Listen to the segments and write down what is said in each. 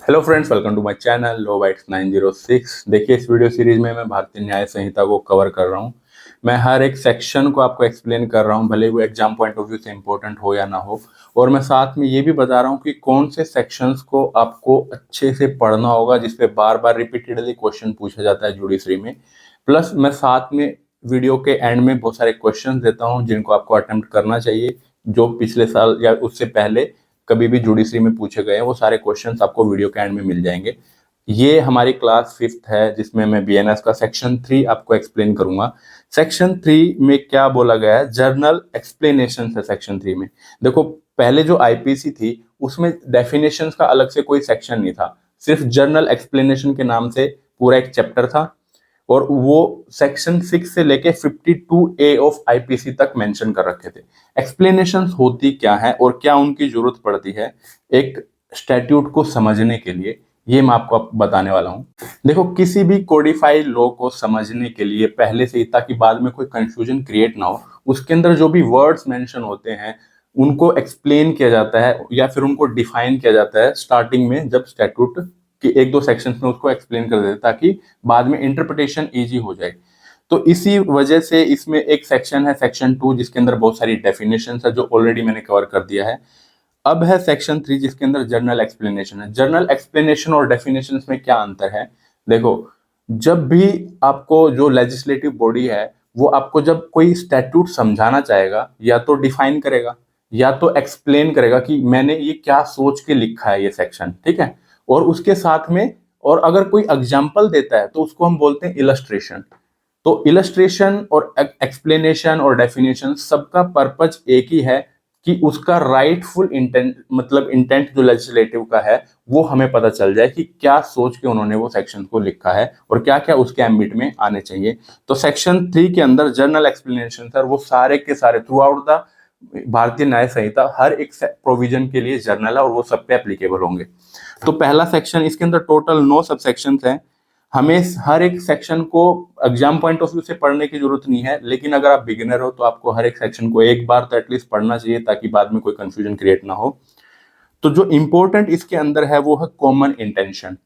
Hello friends, welcome to my channel low bytes 906। देखिए, इस video series में मैं भारतीय न्याय संहिता को कवर कर रहा हूँ। मैं हर एक सेक्शन को आपको एक्सप्लेन कर रहा हूँ, भले वो एग्जाम पॉइंट ऑफ व्यू से इंपॉर्टेंट हो या ना हो। और मैं साथ में ये भी बता रहा हूँ कि कौन से सेक्शंस को आपको अच्छे से पढ़ना होगा, जिसपे बार बार रिपीटेडली क्वेश्चन पूछा जाता है जुडिशरी में। प्लस मैं साथ में वीडियो के एंड में बहुत सारे क्वेश्चन देता हूँ जिनको आपको अटेम्प्ट करना चाहिए, जो पिछले साल या उससे पहले कभी भी जुडिशरी में पूछे गए हैं। वो सारे क्वेश्चंस आपको वीडियो के एंड में मिल जाएंगे। ये हमारी क्लास 5th है, जिसमें मैं बीएनएस का सेक्शन 3 आपको एक्सप्लेन करूंगा। सेक्शन 3 में क्या बोला गया है, जर्नल एक्सप्लेनेशन है सेक्शन 3 में। देखो, पहले जो आईपीसी थी उसमें डेफिनेशंस का अलग से कोई सेक्शन नहीं था, सिर्फ जर्नल एक्सप्लेनेशन के नाम से पूरा एक चैप्टर था। और वो सेक्शन 6 से लेके 52A ऑफ आईपीसी तक मेंशन कर रखे थे। एक्सप्लेनेशंस होती क्या है और क्या उनकी जरूरत पड़ती है एक स्टैट्यूट को समझने के लिए, ये मैं आपको बताने वाला हूं। देखो, किसी भी कोडिफाइड लॉ को समझने के लिए पहले से ही, ताकि बाद में कोई कंफ्यूजन क्रिएट ना हो, उसके अंदर जो भी वर्ड्स मेंशन होते हैं उनको एक्सप्लेन किया जाता है या फिर उनको डिफाइन किया जाता है स्टार्टिंग में, जब स्टैट्यूट कि एक दो सेक्शंस में उसको एक्सप्लेन कर देते, ताकि बाद में इंटरप्रिटेशन इजी हो जाए। तो इसी वजह से इसमें एक सेक्शन है, सेक्शन 2, जिसके अंदर बहुत सारी डेफिनेशंस है जो ऑलरेडी मैंने कवर कर दिया है। अब है सेक्शन 3, जिसके अंदर जर्नल एक्सप्लेनेशन है। जर्नल एक्सप्लेनेशन और डेफिनेशंस में क्या अंतर है? देखो, जब भी आपको जो लेजिस्लेटिव बॉडी है वो आपको जब कोई स्टैट्यूट समझाना चाहेगा, या तो डिफाइन करेगा या तो एक्सप्लेन करेगा कि मैंने ये क्या सोच के लिखा है ये सेक्शन, ठीक है। और उसके साथ में, और अगर कोई एग्जाम्पल देता है तो उसको हम बोलते हैं इलस्ट्रेशन। तो इलस्ट्रेशन और एक्सप्लेनेशन और डेफिनेशन सबका पर्पज एक ही है कि उसका राइटफुल इंटेंट, मतलब इंटेंट जो लेजिस्लेटिव का है, वो हमें पता चल जाए कि क्या सोच के उन्होंने वो सेक्शन को लिखा है और क्या क्या उसके एम्बिट में आने चाहिए। तो सेक्शन 3 के अंदर जर्नल एक्सप्लेनेशन सर, वो सारे के सारे थ्रू आउट द भारतीय न्याय संहिता हर एक प्रोविजन के लिए जर्नल है और वो सब पे एप्लीकेबल होंगे। तो पहला सेक्शन, इसके अंदर टोटल 9 सब सेक्शन हैं। हमें हर एक सेक्शन को एग्जाम पॉइंट ऑफ व्यू से पढ़ने की जरूरत नहीं है, लेकिन अगर आप बिगिनर हो तो आपको हर एक सेक्शन को एक बार तो एटलीस्ट पढ़ना चाहिए, ताकि बाद में कोई कंफ्यूजन क्रिएट ना हो। तो जो इंपॉर्टेंट इसके अंदर है वो है कॉमन इंटेंशन।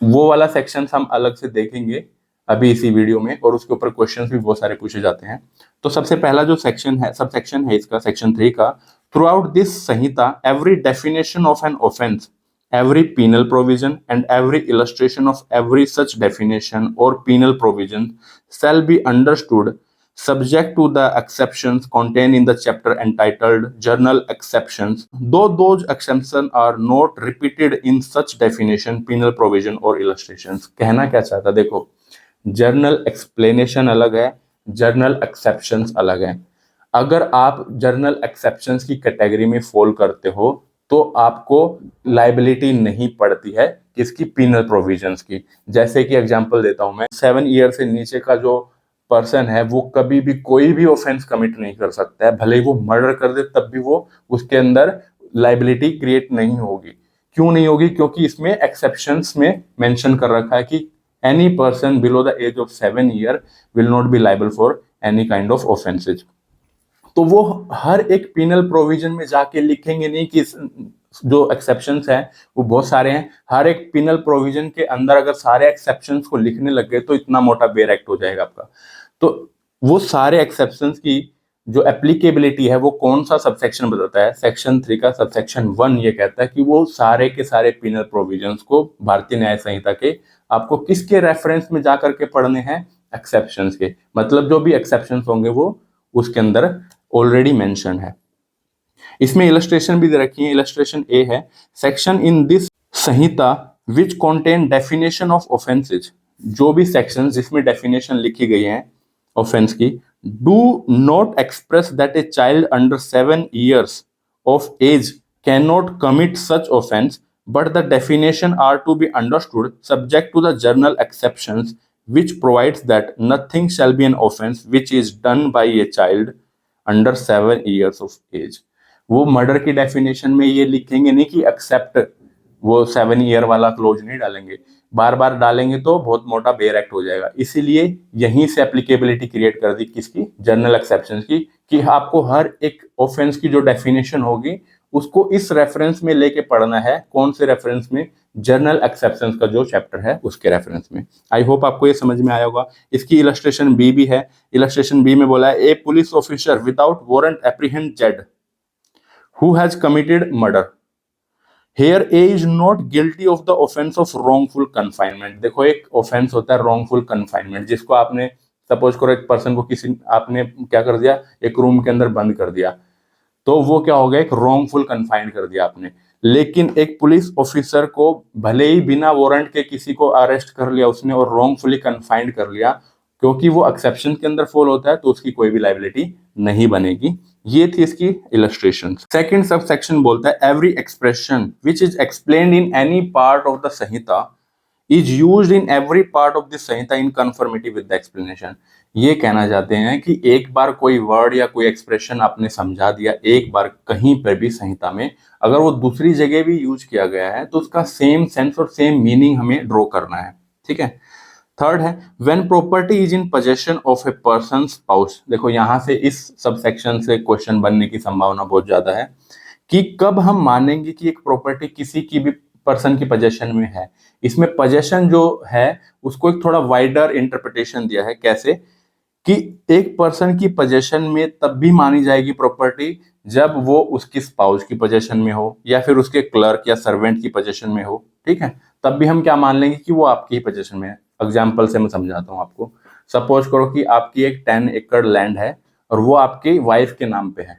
वो वाला सेक्शन हम अलग से देखेंगे अभी इसी वीडियो में, और उसके ऊपर क्वेश्चंस भी बहुत सारे पूछे जाते हैं। तो सबसे पहला जो सेक्शन है, सब सेक्शन है इसका, सेक्शन 3 का, through out this Samhita every definition of an offence, every penal provision and every illustration of every such definition or penal provision shall be understood subject to the exceptions contained in the chapter entitled Journal Exceptions, though those exceptions are not repeated in such definition, penal provision or illustrations। कहना क्या चाहता, देखो, journal explanation अलग है, journal exceptions अलग है। अगर आप जर्नल एक्सेप्शंस की कैटेगरी में फॉल करते हो तो आपको लाइबिलिटी नहीं पड़ती है किसकी, पीनल प्रोविजंस की। जैसे कि एग्जांपल देता हूं मैं, 7 ईयर से नीचे का जो पर्सन है वो कभी भी कोई भी ऑफेंस कमिट नहीं कर सकता है, भले ही वो मर्डर कर दे तब भी वो, उसके अंदर लाइबिलिटी क्रिएट नहीं होगी। क्यों नहीं होगी? क्योंकि इसमें एक्सेप्शंस में मेंशन कर रखा है कि any person below the age of 7 year will not be liable for any kind of offences. तो वो हर एक पिनल प्रोविजन में जाके लिखेंगे नहीं कि जो एक्सेप्शंस हैं वो बहुत सारे हैं। हर एक पिनल प्रोविजन के अंदर अगर सारे एक्सेप्शंस को लिखने लग गए तो इतना मोटा बेयर एक्ट हो जाएगा आपका। तो वो सारे एक्सेप्शंस की जो एप्लीकेबिलिटी है वो कौन सा सबसेक्शन बताता है, सेक्शन 3 का सबसेक्शन 1 ये कहता है कि वो सारे के सारे पिनल प्रोविजंस को भारतीय न्याय संहिता के आपको किसके रेफरेंस में जाकर के पढ़ने हैं, एक्सेप्शंस के। मतलब जो भी एक्सेप्शंस होंगे वो उसके अंदर ऑलरेडी मेंशन है। इसमें इलस्ट्रेशन भी दे रखी है। इलस्ट्रेशन ए है, section in this Samhita which contain definition of offences. जो भी सेक्शन जिसमें डेफिनेशन लिखी गई है ऑफेंस की, do not express that a child under 7 years of age cannot commit such offence, but the definition are to be understood subject to the journal exceptions which provides that nothing shall be an offense which is done by a child under 7 years of age. वो murder की definition में ये लिखेंगे नहीं कि accept, वो 7 year वाला close नहीं डालेंगे। बार बार डालेंगे तो बहुत मोटा बेयर एक्ट हो जाएगा। इसीलिए यहीं से एप्लीकेबिलिटी क्रिएट कर दी किसकी, जर्नल एक्सेप्शंस की, कि आपको हर एक ऑफेंस की जो डेफिनेशन होगी उसको इस रेफरेंस में लेके पढ़ना है। कौन से रेफरेंस में? जर्नल एक्सेप्शंस का जो चैप्टर है उसके रेफरेंस में। आई होप आपको ये समझ में आया होगा। इसकी इलस्ट्रेशन बी भी है। इलस्ट्रेशन बी में बोला है A police officer without warrant apprehend Z who has committed murder here A is not guilty of the offence of wrongful confinement. देखो एक ऑफेंस होता है रॉन्गफुल कन्फाइनमेंट, जिसको आपने सपोज करो एक पर्सन को किसी आपने क्या कर दिया, एक रूम के अंदर बंद कर दिया, तो वो क्या हो गया, एक रॉन्गफुल कन्फाइन कर दिया आपने। लेकिन एक पुलिस ऑफिसर को भले ही बिना वारंट के किसी को अरेस्ट कर लिया उसने और रॉन्गफुली कन्फाइंड कर लिया, क्योंकि वो एक्सेप्शन के अंदर फॉल होता है तो उसकी कोई भी लाइबिलिटी नहीं बनेगी। ये थी इसकी इलस्ट्रेशन। सेकंड सब सेक्शन बोलता है every expression which is explained in any part of the Samhita is used in every part of this Samhita in conformity with the explanation. ये कहना चाहते हैं कि एक बार कोई वर्ड या कोई एक्सप्रेशन आपने समझा दिया एक बार कहीं पर भी संहिता में, अगर वो दूसरी जगह भी यूज किया गया है तो उसका सेम सेंस और सेम मीनिंग हमें ड्रॉ करना है। ठीक है। थर्ड है when property is in possession of a person spouse. देखो यहां से इस सबसेक्शन से क्वेश्चन बनने की संभावना बहुत ज्यादा है कि कब हम मानेंगे कि एक प्रॉपर्टी किसी की भी पर्सन की पोजेशन में है। इसमें पोजेशन जो है उसको एक थोड़ा वाइडर इंटरप्रिटेशन दिया है। कैसे? कि एक पर्सन की पोजेशन में तब भी मानी जाएगी प्रॉपर्टी जब वो उसकी स्पाउस की पोजेशन में हो या फिर उसके क्लर्क या सर्वेंट की पोजेशन में हो। ठीक है, तब भी हम क्या मान लेंगे कि वो आपकी ही पोजेशन में है। एग्जाम्पल से मैं समझाता हूँ आपको। सपोज करो कि आपकी एक 10 एकड़ लैंड है और वो आपकी वाइफ के नाम पे है,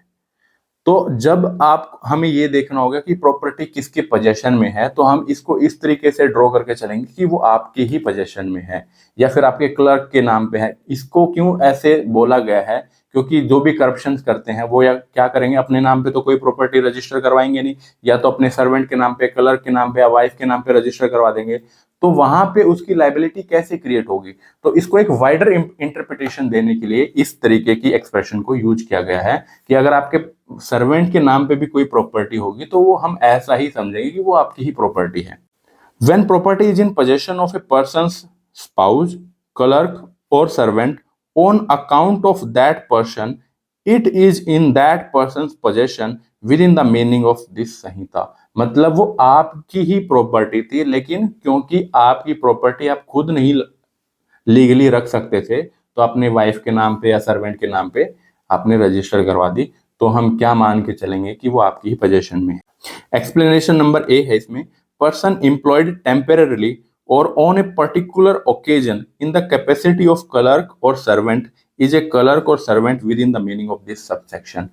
तो जब आप हमें ये देखना होगा कि प्रॉपर्टी किसके पोजेशन में है, तो हम इसको इस तरीके से ड्रॉ करके चलेंगे कि वो आपके ही पोजेशन में है या फिर आपके क्लर्क के नाम पे है। इसको क्यों ऐसे बोला गया है? क्योंकि जो भी करप्शन करते हैं वो या क्या करेंगे, अपने नाम पे तो कोई प्रॉपर्टी रजिस्टर करवाएंगे नहीं, या तो अपने सर्वेंट के नाम पे, क्लर्क के नाम पे या वाइफ के नाम पे रजिस्टर करवा देंगे। तो वहां पे उसकी लाइबिलिटी कैसे क्रिएट होगी? तो इसको एक वाइडर इंटरप्रिटेशन देने के लिए इस तरीके की एक्सप्रेशन को यूज किया गया है कि अगर आपके सर्वेंट के नाम पे भी कोई प्रॉपर्टी होगी तो वो हम ऐसा ही समझेंगे कि वो आपकी ही प्रॉपर्टी है। When property is in possession of a person's spouse, clerk or servant on account of that person, it is in that person's possession within the meaning of this संहिता। मतलब वो आपकी ही प्रॉपर्टी थी, लेकिन क्योंकि आपकी प्रॉपर्टी आप खुद नहीं लीगली रख सकते थे तो अपने वाइफ के नाम पे या सर्वेंट के नाम पे आपने रजिस्टर करवा दी, तो हम क्या मान के चलेंगे कि वो आपकी ही पोजेशन में है। एक्सप्लेनेशन नंबर ए है इसमें, पर्सन एम्प्लॉयड टेम्परेरीली और on a particular occasion in the capacity of clerk और सर्वेंट इज ए क्लर्क और servant with in the meaning of this subsection.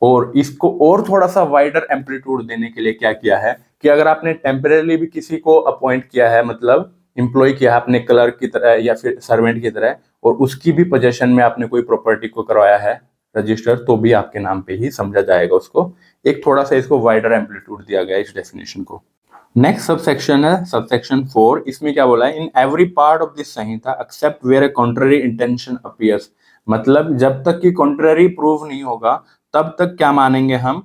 और इसको और थोड़ा सा वाइडर एम्पलीट्यूड देने के लिए क्या किया है कि अगर आपने टेम्परेरीली भी किसी को अपॉइंट किया है, मतलब एम्प्लॉय किया है अपने क्लर्क की तरह या फिर सर्वेंट की तरह, और उसकी भी पोजेशन में आपने कोई प्रॉपर्टी को करवाया है रजिस्टर, तो भी आपके नाम पे ही समझा जाएगा उसको। एक थोड़ा सा इसको वाइडर एम्पलीट्यूड दिया गया इस डेफिनेशन को। नेक्स्ट सबसेक्शन है सबसेक्शन 4। इसमें क्या बोला है, in every part of this Sanhita except where a contrary intention appears. मतलब जब तक कि कॉन्ट्ररी प्रूव नहीं होगा तब तक क्या मानेंगे हम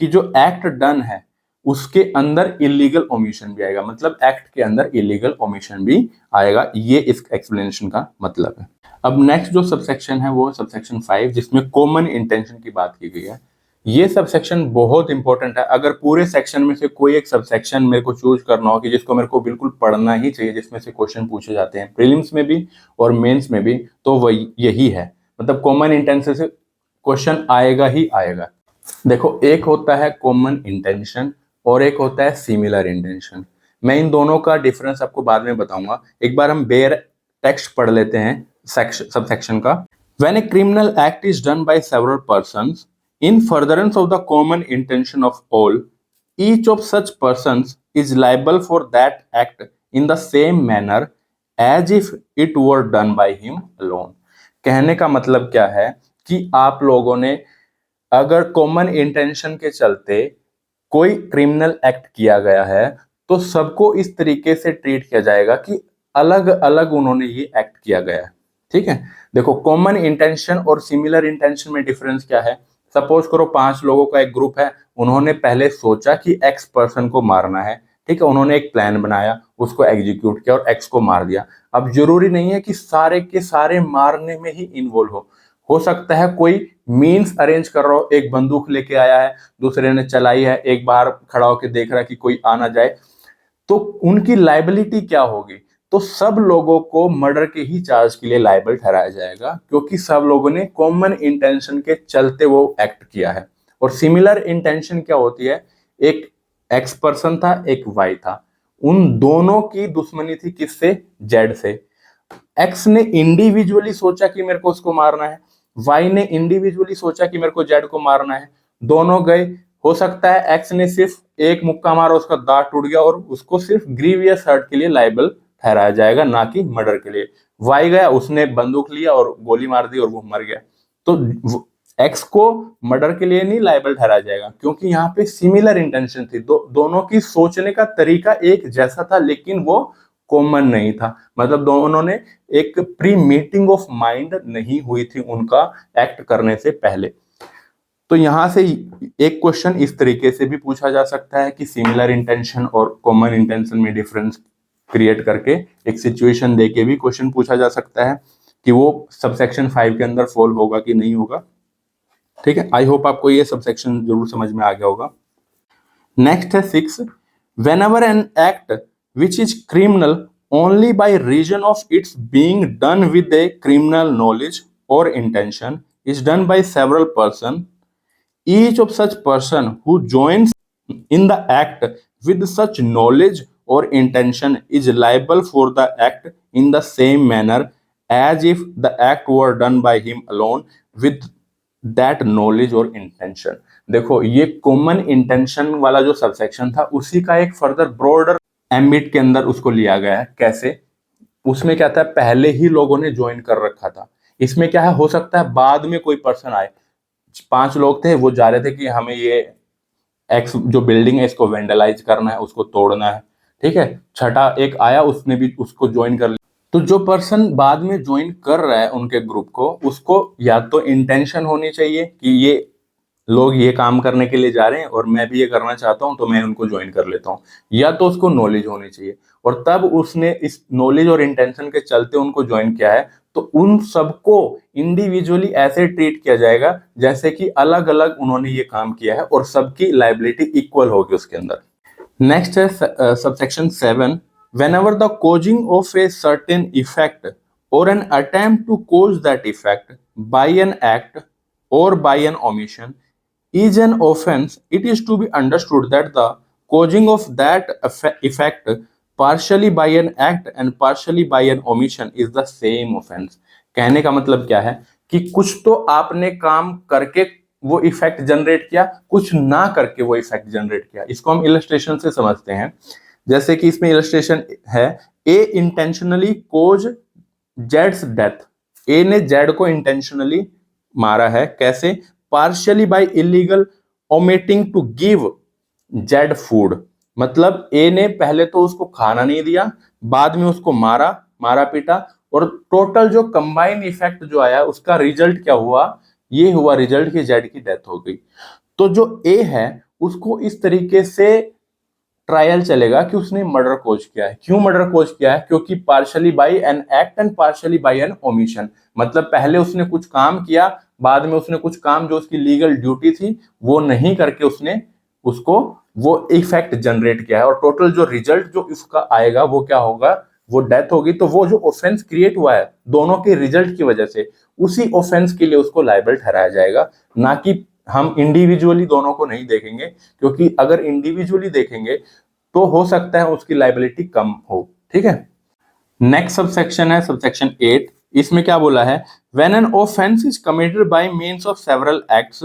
कि जो एक्ट डन है उसके अंदर इलीगल ओमिशन भी आएगा, मतलब एक्ट के अंदर इलीगल ओमिशन भी आएगा। ये इस एक्सप्लेनेशन का मतलब है। अब नेक्स्ट जो सबसेक्शन है वो सबसेक्शन 5, जिसमें कॉमन इंटेंशन की बात की गई है। ये सबसेक्शन बहुत इंपॉर्टेंट है। अगर पूरे सेक्शन में से कोई एक सबसेक्शन मेरे को चूज करना हो कि जिसको मेरे को बिल्कुल पढ़ना ही चाहिए, जिसमें से क्वेश्चन पूछे जाते हैं प्रीलिम्स में भी और मेंस में भी, तो वही यही है। मतलब कॉमन इंटेंशन से क्वेश्चन आएगा ही आएगा। देखो एक होता है कॉमन इंटेंशन और एक होता है सिमिलर इंटेंशन। मैं इन दोनों का डिफरेंस आपको बाद में बताऊंगा। एक बार हम बेयर टेक्स्ट पढ़ लेते हैं सबसेक्शन का। When a criminal act is done by several persons in furtherance of the common intention of all, each of such persons is liable for that act in the same manner as if it were done by him alone। कहने का मतलब क्या है कि आप लोगों ने अगर कॉमन इंटेंशन के चलते कोई क्रिमिनल एक्ट किया गया है तो सबको इस तरीके से ट्रीट किया जाएगा कि अलग अलग उन्होंने ये एक्ट किया गया है। ठीक है, देखो कॉमन इंटेंशन और सिमिलर इंटेंशन में डिफरेंस क्या है। सपोज करो 5 लोगों का एक ग्रुप है, उन्होंने पहले सोचा कि एक्स पर्सन को मारना है। ठीक है, उन्होंने एक प्लान बनाया, उसको एग्जीक्यूट किया और एक्स को मार दिया। अब जरूरी नहीं है कि सारे के सारे मारने में ही इन्वॉल्व हो। हो सकता है कोई मीन्स अरेंज कर रहा हो, एक बंदूक लेके आया है, दूसरे ने चलाई है, एक बाहर खड़ा होकर देख रहा है कि कोई आ ना जाए, तो उनकी लाइबिलिटी क्या होगी? तो सब लोगों को मर्डर के ही चार्ज के लिए लाइबल ठहराया जाएगा, क्योंकि सब लोगों ने कॉमन इंटेंशन के चलते वो एक्ट किया है। और सिमिलर इंटेंशन क्या होती है? एक एक्स पर्सन था, एक वाई था, उन दोनों की दुश्मनी थी किससे? जेड से। एक्स ने इंडिविजुअली सोचा कि मेरे को उसको मारना है, वाई ने इंडिविजुअली सोचा कि मेरे को जेड को मारना है, दोनों गए। हो सकता है एक्स ने सिर्फ एक मुक्का मारा, उसका दांत टूट गया और उसको सिर्फ ग्रीवियस हर्ट के लिए लाइबल ठहराया जाएगा, ना कि मर्डर के लिए। वाई गया, उसने बंदूक लिया और गोली मार दी और वो मर गया, तो एक्स को मर्डर के लिए नहीं लाइबल ठहराया जाएगा, क्योंकि यहाँ पे सिमिलर इंटेंशन थी। दोनों की सोचने का तरीका एक जैसा था, लेकिन वो कॉमन नहीं था। मतलब दोनों ने एक प्री मीटिंग ऑफ माइंड नहीं हुई थी उनका एक्ट करने से पहले। तो यहां से एक क्वेश्चन इस तरीके से भी पूछा जा सकता है कि सिमिलर इंटेंशन और कॉमन इंटेंशन में डिफरेंस क्रिएट करके एक सिचुएशन देके भी क्वेश्चन पूछा जा सकता है कि वो सबसेक्शन 5 के अंदर फॉल होगा कि नहीं होगा। ठीक है, आई होप आपको ये सबसेक्शन जरूर समझ में आ गया होगा। नेक्स्ट है 6, whenever an act which is criminal only by reason of its being done with a criminal knowledge or intention is done by several person, each of such person who joins in the act with such knowledge or intention is liable for the act in the same manner as if the act were done by him alone with that knowledge or intention। देखो, ये common intention वाला जो subsection था उसी का एक further broader ambit के अंदर उसको लिया गया है। कैसे? उसमें क्या था, पहले ही लोगों ने ज्वाइन कर रखा था। इसमें क्या है, हो सकता है बाद में कोई पर्सन आए, 5 लोग थे, वो जा रहे थे कि हमें ये एक्स जो बिल्डिंग है इसको वेंडलाइज करना है, उसको तोड़ना है। ठीक है, छठा एक आया, उसने भी उसको ज्वाइन कर लिया। तो जो पर्सन बाद में ज्वाइन कर रहा है उनके ग्रुप को, उसको या तो इंटेंशन होनी चाहिए कि ये लोग ये काम करने के लिए जा रहे हैं और मैं भी ये करना चाहता हूं, तो मैं उनको ज्वाइन कर लेता हूं, या तो उसको नॉलेज होनी चाहिए और तब उसने इस नॉलेज और इंटेंशन के चलते उनको ज्वाइन किया है। तो उन सबको इंडिविजुअली ऐसे ट्रीट किया जाएगा जैसे कि अलग अलग उन्होंने ये काम किया है और सबकी लाइबिलिटी इक्वल होगी उसके अंदर। नेक्स्ट है subsection 7, whenever the causing of a certain effect or an attempt to cause that effect by an act or by an omission is an offense, it is to be understood that the causing of that effect partially by an act and partially by an omission is the same offense। कहने का मतलब क्या है कि कुछ तो आपने काम करके वो इफेक्ट जनरेट किया, कुछ ना करके वो इफेक्ट जनरेट किया। इसको हम इलस्ट्रेशन से समझते हैं। जैसे कि इसमें इलस्ट्रेशन है, ए इंटेंशनली कोज जेड्स डेथ। ए ने जेड को इंटेंशनली मारा है, कैसे? Partially by illegal omitting to give Z food. मतलब ए ने पहले तो उसको खाना नहीं दिया, बाद में उसको मारा पीटा, और टोटल जो कंबाइन इफेक्ट जो आया उसका रिजल्ट क्या हुआ? ये हुआ रिजल्ट कि जेड की डेथ हो गई। तो जो ए है उसको इस तरीके से ट्रायल चलेगा कि उसने मर्डर कोज किया है। क्यों मर्डर कोज किया है? क्योंकि partially by an act and partially by an omission. मतलब पहले उसने कुछ काम किया, बाद में उसने कुछ काम जो उसकी लीगल ड्यूटी थी वो नहीं करके उसने उसको वो इफेक्ट जनरेट किया है, और टोटल जो रिजल्ट जो इसका आएगा वो क्या होगा? वो डेथ होगी। तो वो जो ऑफेंस क्रिएट हुआ है दोनों के रिजल्ट की वजह से, उसी ऑफेंस के लिए उसको लायबल ठहराया जाएगा, ना कि हम इंडिविजुअली दोनों को नहीं देखेंगे। क्योंकि अगर इंडिविजुअली देखेंगे तो हो सकता है उसकी लायबिलिटी कम हो। ठीक है, नेक्स्ट सबसेक्शन है सबसेक्शन 8। इसमें क्या बोला है? When an offence is committed by means of several acts,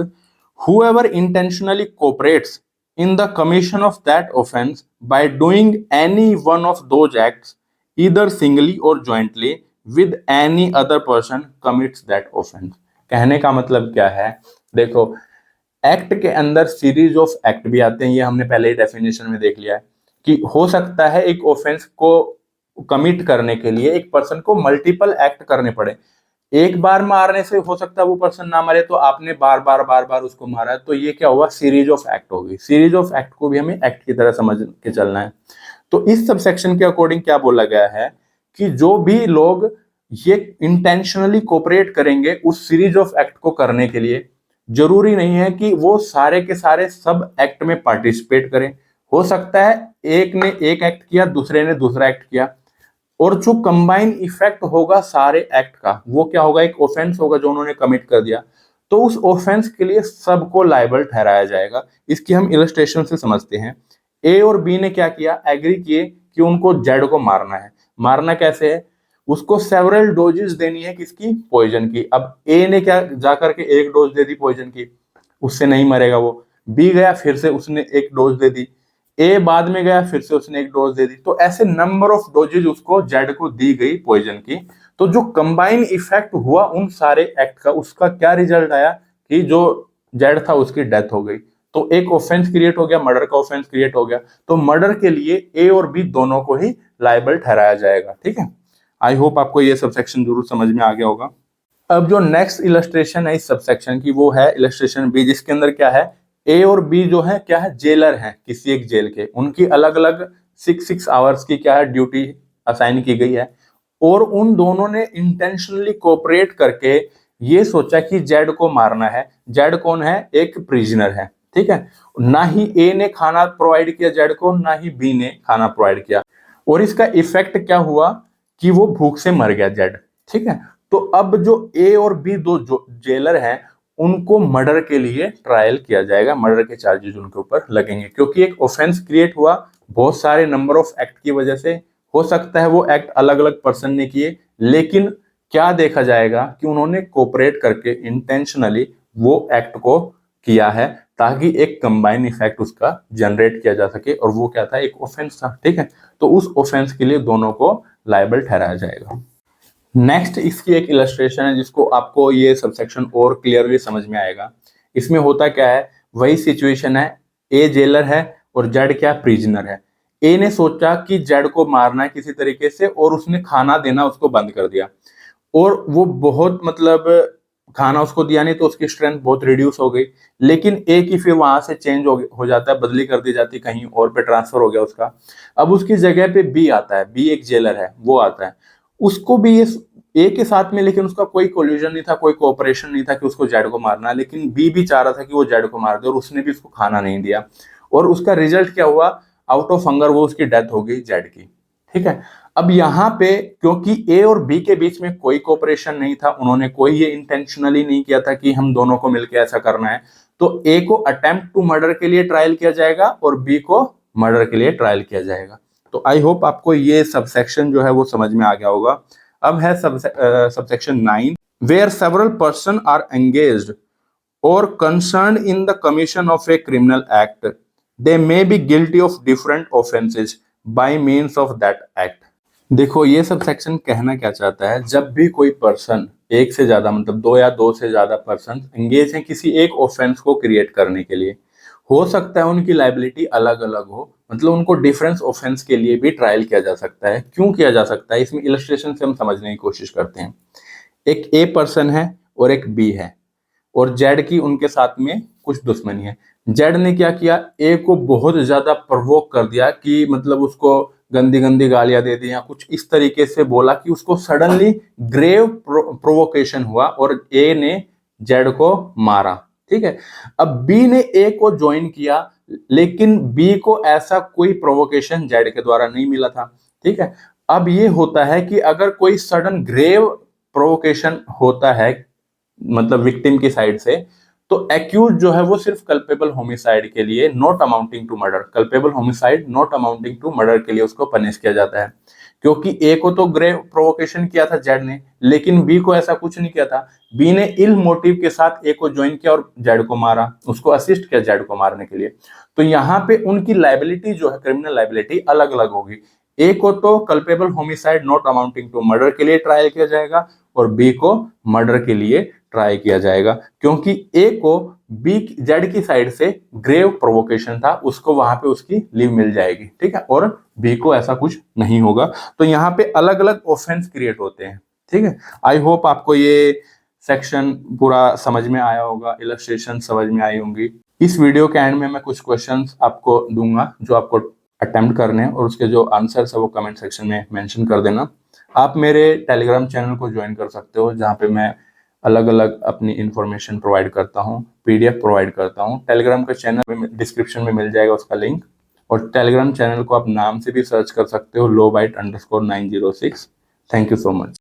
whoever intentionally cooperates in the commission of that offense by doing any one of those acts either singly or jointly with any other person commits that offense। कहने का मतलब क्या है? देखो, act के अंदर series of act भी आते हैं, ये हमने पहले ही डेफिनेशन में देख लिया है कि हो सकता है एक ऑफेंस को कमिट करने के लिए एक पर्सन को मल्टीपल एक्ट करने पड़े। एक बार मारने से हो सकता है वो पर्सन ना मरे, तो आपने बार बार उसको मारा, तो ये क्या हुआ? सीरीज ऑफ एक्ट होगी। सीरीज ऑफ एक्ट को भी हमें एक्ट की तरह समझ के चलना है। तो इस सबसेक्शन के अकॉर्डिंग क्या बोला गया है कि जो भी लोग ये इंटेंशनली कोऑपरेट करेंगे उस सीरीज ऑफ एक्ट को करने के लिए। जरूरी नहीं है कि वो सारे के सारे सब एक्ट में पार्टिसिपेट करें, हो सकता है एक ने एक एक्ट किया, दूसरे ने दूसरा एक्ट किया, और जो कंबाइन इफेक्ट होगा सारे एक्ट का वो क्या होगा, एक ऑफेंस होगा जो उन्होंने कमिट कर दिया। तो उस ऑफेंस के लिए सबको लायबल ठहराया जाएगा। इसकी हम इलस्ट्रेशन से समझते हैं। ए और बी ने क्या किया, एग्री किए कि उनको जेड को मारना है। मारना कैसे है, उसको सेवरल डोजेस देनी है, किसकी, पॉइजन की। अब ए ने क्या जाकर के एक डोज दे दी पॉइजन की, उससे नहीं मरेगा वो। बी गया फिर से उसने एक डोज दे दी, ए बाद में गया फिर से उसने एक डोज दे दी। तो ऐसे नंबर ऑफ डोजेज उसको जेड को दी गई पॉइजन की। तो जो कंबाइन इफेक्ट हुआ उन सारे एक्ट का, उसका क्या रिजल्ट आया कि जो जेड था उसकी डेथ हो गई। तो एक ऑफेंस क्रिएट हो गया, मर्डर का ऑफेंस क्रिएट हो गया। तो मर्डर के लिए ए और बी दोनों को ही लायबल ठहराया जाएगा। ठीक है, आई होप आपको ये सबसेक्शन जरूर समझ में आ गया होगा। अब जो नेक्स्ट इलस्ट्रेशन है इस सबसेक्शन की वो है इलस्ट्रेशन बी, जिसके अंदर क्या है, ए और बी जो है क्या है, जेलर हैं किसी एक जेल के। उनकी अलग अलग 6 आवर्स की क्या है ड्यूटी असाइन की गई है, और उन दोनों ने इंटेंशनली कोऑपरेट करके ये सोचा कि जेड को मारना है। जेड कौन है, एक प्रिजनर है। ठीक है, ना ही ए ने खाना प्रोवाइड किया जेड को, ना ही बी ने खाना प्रोवाइड किया, और इसका इफेक्ट क्या हुआ कि वो भूख से मर गया जेड। ठीक है, तो अब जो ए और बी दो जो जेलर हैं उनको मर्डर के लिए ट्रायल किया जाएगा, मर्डर के चार्जेस उनके ऊपर लगेंगे, क्योंकि एक ऑफेंस क्रिएट हुआ बहुत सारे नंबर ऑफ एक्ट की वजह से। हो सकता है वो एक्ट अलग अलग पर्सन ने किए, लेकिन क्या देखा जाएगा कि उन्होंने कोऑपरेट करके इंटेंशनली वो एक्ट को किया है, ताकि एक कंबाइन इफेक्ट उसका जनरेट किया जा सके, और वो क्या था, एक ऑफेंस था। ठीक है, तो उस ऑफेंस के लिए दोनों को लायबल ठहराया जाएगा। नेक्स्ट इसकी एक इलस्ट्रेशन है जिसको आपको ये सबसेक्शन और क्लियरली समझ में आएगा। इसमें होता क्या है, वही सिचुएशन है, ए जेलर है और जेड क्या, प्रिजनर है। ए ने सोचा कि जेड को मारना है किसी तरीके से, और उसने खाना देना उसको बंद कर दिया, और वो बहुत मतलब खाना उसको दिया नहीं, तो उसकी स्ट्रेंथ बहुत रिड्यूस हो गई। लेकिन ए की फिर वहां से चेंज हो जाता है, बदली कर दी जाती, कहीं और पे ट्रांसफर हो गया उसका। अब उसकी जगह पे बी आता है, बी एक जेलर है, वो आता है। उसको भी ये ए के साथ में, लेकिन उसका कोई कोल्यूजन नहीं था, कोई कोऑपरेशन नहीं था कि उसको जेड को मारना है, लेकिन बी भी चाह रहा था कि वो जेड को मार दे, और उसने भी उसको खाना नहीं दिया। और उसका रिजल्ट क्या हुआ, आउट ऑफ हंगर वो उसकी डेथ हो गई जेड की। ठीक है, अब यहाँ पे क्योंकि ए और बी के बीच में कोई कोऑपरेशन नहीं था, उन्होंने कोई ये इंटेंशनली नहीं किया था कि हम दोनों को मिलकर ऐसा करना है, तो ए को अटेम्प्ट टू मर्डर के लिए ट्रायल किया जाएगा और बी को मर्डर के लिए ट्रायल किया जाएगा। तो आई होप आपको ये सबसेक्शन जो है वो समझ में आ गया होगा। अब है subsection 9, where several person are engaged or concerned in the commission of a criminal act, they may be guilty of different offenses by means of that act। देखो ये सब सेक्शन कहना क्या चाहता है, जब भी कोई पर्सन, एक से ज्यादा मतलब दो या दो से ज्यादा पर्सन एंगेज हैं किसी एक ऑफेंस को क्रिएट करने के लिए, हो सकता है उनकी लाइबिलिटी अलग अलग हो, मतलब उनको डिफरेंस ऑफेंस के लिए भी ट्रायल किया जा सकता है। क्यों किया जा सकता है, इसमें इलस्ट्रेशन से हम समझने की कोशिश करते हैं। एक ए पर्सन है और एक बी है, और जेड की उनके साथ में कुछ दुश्मनी है। जेड ने क्या किया, ए को बहुत ज्यादा प्रवोक कर दिया, कि मतलब उसको गंदी गंदी गालियां दे दी या कुछ इस तरीके से बोला कि उसको सडनली ग्रेव प्रोवोकेशन हुआ, और ए ने जेड को मारा। ठीक है, अब बी ने ए को ज्वाइन किया, लेकिन बी को ऐसा कोई प्रोवोकेशन जेड के द्वारा नहीं मिला था। ठीक है, अब ये होता है कि अगर कोई सडन ग्रेव प्रोवोकेशन होता है मतलब विक्टिम की साइड से, तो एक्यूज जो है वो सिर्फ कल्पेबल होमिसाइड के लिए, not amounting to murder, culpable homicide not amounting to murder के लिए उसको पनिश किया जाता है। क्योंकि ए को तो ग्रेव प्रोवोकेशन किया था जेड ने, लेकिन बी को ऐसा कुछ नहीं किया था। बी ने इल मोटिव के साथ ए को ज्वाइन किया और जेड को मारा, उसको असिस्ट किया जेड को मारने के लिए। तो यहाँ पे उनकी लाइबिलिटी जो है, क्रिमिनल लाइबिलिटी अलग अलग होगी। ए को तो culpable homicide not amounting to murder के लिए ट्रायल किया जाएगा, और बी को मर्डर के लिए ट्राई किया जाएगा, क्योंकि ए को बी जेड की साइड से ग्रेव प्रोवोकेशन था, उसको वहां पे उसकी लीव मिल जाएगी। ठीक है, और बी को ऐसा कुछ नहीं होगा। तो यहाँ पे अलग अलग ऑफेंस क्रिएट होते हैं। ठीक है, आई होप आपको ये सेक्शन पूरा समझ में आया होगा, इलस्ट्रेशन समझ में आई होंगी। इस वीडियो के एंड में मैं कुछ क्वेश्चंस आपको दूंगा जो आपको अटेम्प्ट करने हैं, और उसके जो आंसर्स है वो कमेंट सेक्शन में मेंशन कर देना। आप मेरे टेलीग्राम चैनल को ज्वाइन कर सकते हो, जहाँ पे मैं अलग अलग अपनी इंफॉर्मेशन प्रोवाइड करता हूँ, पीडीएफ प्रोवाइड करता हूँ। टेलीग्राम का चैनल में डिस्क्रिप्शन में मिल जाएगा उसका लिंक, और टेलीग्राम चैनल को आप नाम से भी सर्च कर सकते हो, lobyte_906। Thank you so much.